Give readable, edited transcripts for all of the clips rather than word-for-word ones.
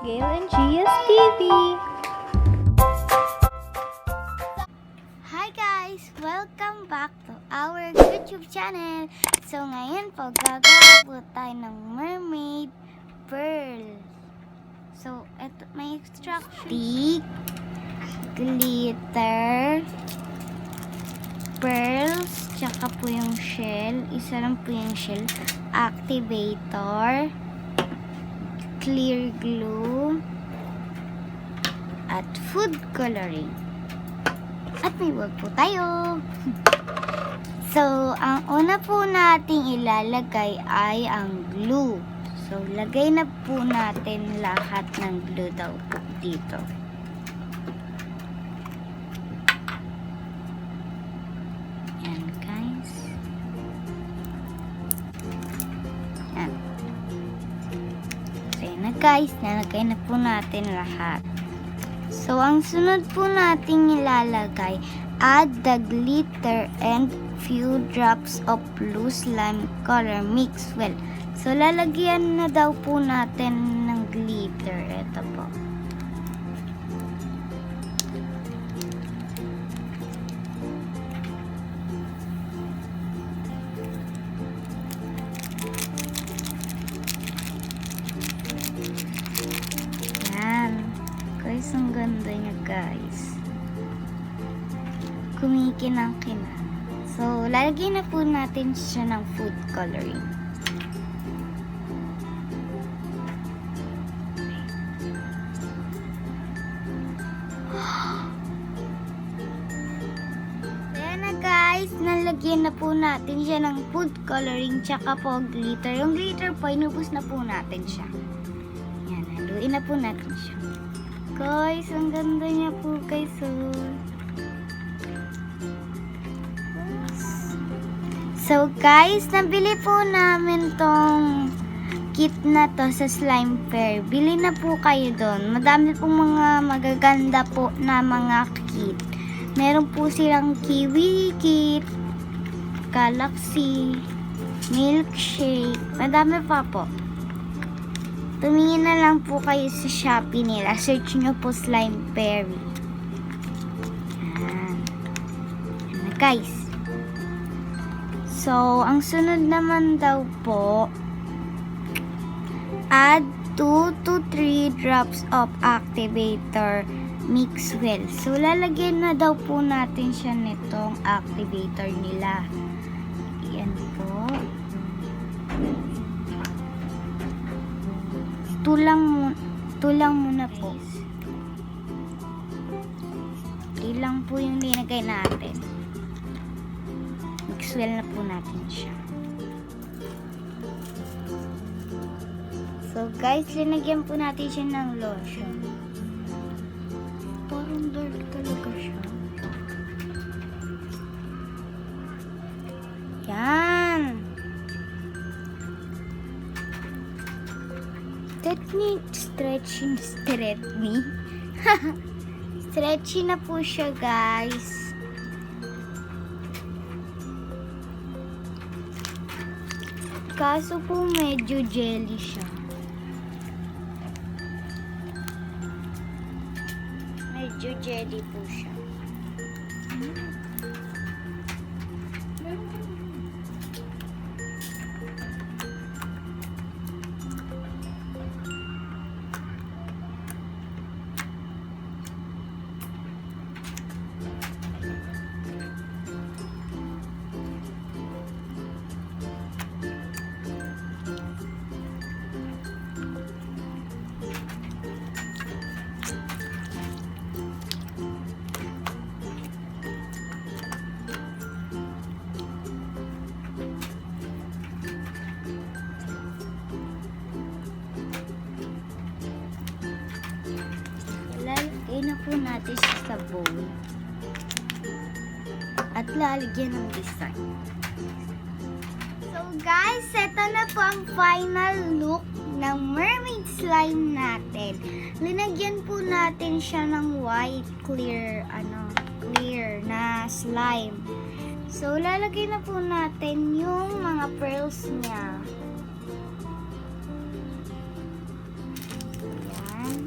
Gail&Gio'sTV. Hi guys! Welcome back to our YouTube channel. So ngayon po, gagawa po tayo ng Mermaid Pearl. So, eto, may instruction. Stick, glitter, pearls, tsaka po yung shell. Isa lang po yung shell. Activator, clear glue, at food coloring. At may wag po tayo. So, ang una po nating ilalagay ay ang glue. So, lagay na po natin lahat ng glue daw po dito. Yan, guys. Yan. So, yan na guys. Nalagay na po natin lahat. So, ang sunod po nating ilalagay, add the glitter and few drops of blue slime color mix well. So, lalagyan na daw po natin ng glitter. Ito po. Yan. Guys, ang ganda niya, guys. Kumikinang-kinang. So, lalagyan na po natin siya ng food coloring. Ayan na, guys. Nalagyan na po natin siya ng food coloring tsaka po glitter. Yung glitter po, inubos na po natin siya. Yan, haluin na po natin siya. Guys, ang ganda niya po, guys. So, guys, nabili po namin tong kit na to sa Slimefairy. Bili na po kayo doon. Madami pong mga magaganda po na mga kit. Meron po silang kiwi kit, galaxy, milkshake. Madami pa po. Tumingin na lang po kayo sa Shopee nila. Search nyo po Slimefairy. Yan. Yan na, guys. So, ang sunod naman daw po, add 2 to 3 drops of activator mix well. So, lalagyan na daw po natin siya nitong activator nila. Yan po. Tulang muna po. Ilang po yung linagay natin. Mix well na po natin siya. So guys, linagyan po natin siya ng lotion. Parang dark talaga siya. Yan. Stretchy na po siya, guys. Kaso po medyo jelly siya. Medyo jelly po siya. Lalagay na po natin siya sa bowl. At lalagyan ng design. So guys, ito na po ang final look ng mermaid slime natin. Linagyan po natin siya ng white clear na slime. So lalagay na po natin yung mga pearls niya. Ayan.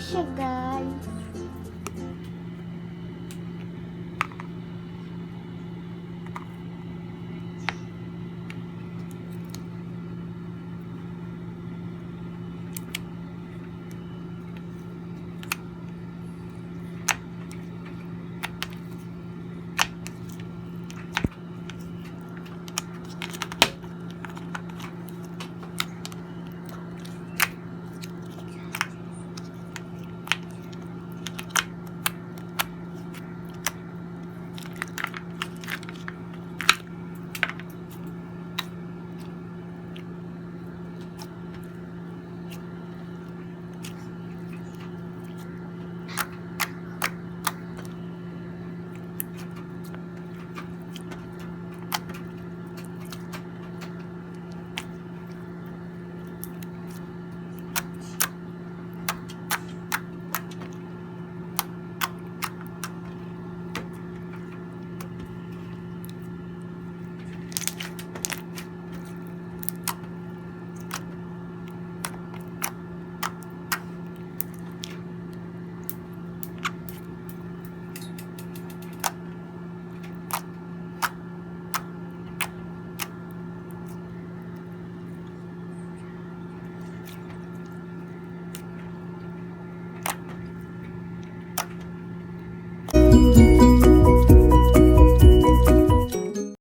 siya, guys.